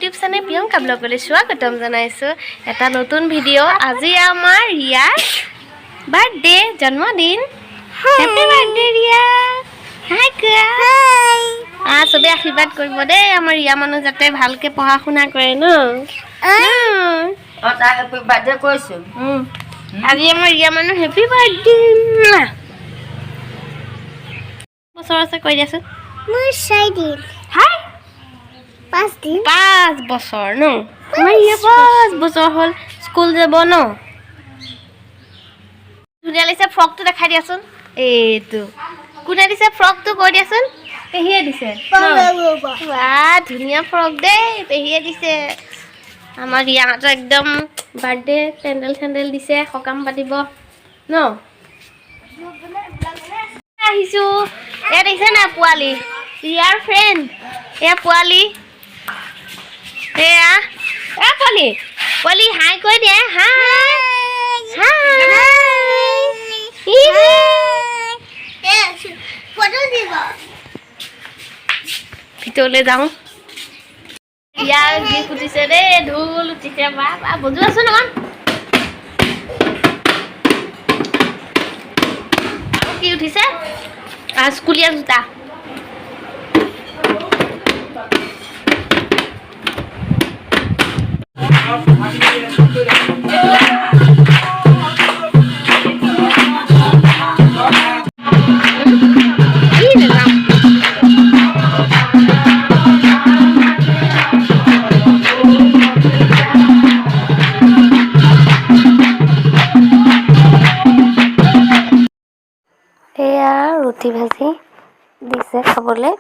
YouTube channel Priyanka ব্লগলৈ স্বাগতম জনাইছোঁ এটা নতুন ভিডিঅ' আজি আমাৰ ৰিয়াৰ বাৰ্থডে জন্মদিন হেপী বাৰ্থডে ৰিয়া হাই কোৱা চবে আশীৰ্বাদ কৰিব দেই আমাৰ ৰিয়া মানুহ যাতে ভালকৈ পঢ়া শুনা কৰে ন তাক হেপী বাৰ্থডে কৈছোঁ আজি আমাৰ ৰিয়া মানুহ হেপী বাৰ্থডে বছৰ আছে কৈ দিয়াচোন মোৰ 6 দিন হাই 5 দিন 5 বছৰ ন আমাৰ ৰিয়া 5 বছৰ হ'ল স্কুল যাব ন ধুনীয়া লাগিছে ফ্ৰকটো দেখাই দিয়াচোন এইটো কোনে দিছে ফ্ৰকটো কৈ দিয়াচোন পেহীয়ে দিছে ধুনীয়া ফ্ৰক দেই পেহীয়ে দিছে আমাৰ ৰিয়াহঁতৰ একদম বাৰ্থডে পেণ্ডেল দিছে সকাম পাতিব ন আহিছোঁ এয়া দেখিছে নাই পোৱালি ৰিয়াৰ ফ্ৰেণ্ড এয়া পোৱালি এয়া এ পোৱালি হাই কৈ দিয়ে ভিতৰলৈ যাওঁ ইয়াৰ গীত উঠিছে দেই ঢোল উঠিছে বা বজো আছো নহয় কি উঠিছে স্কুলীয়া জোতা এয়া ৰুটি ভাজি দিছে খাবলৈ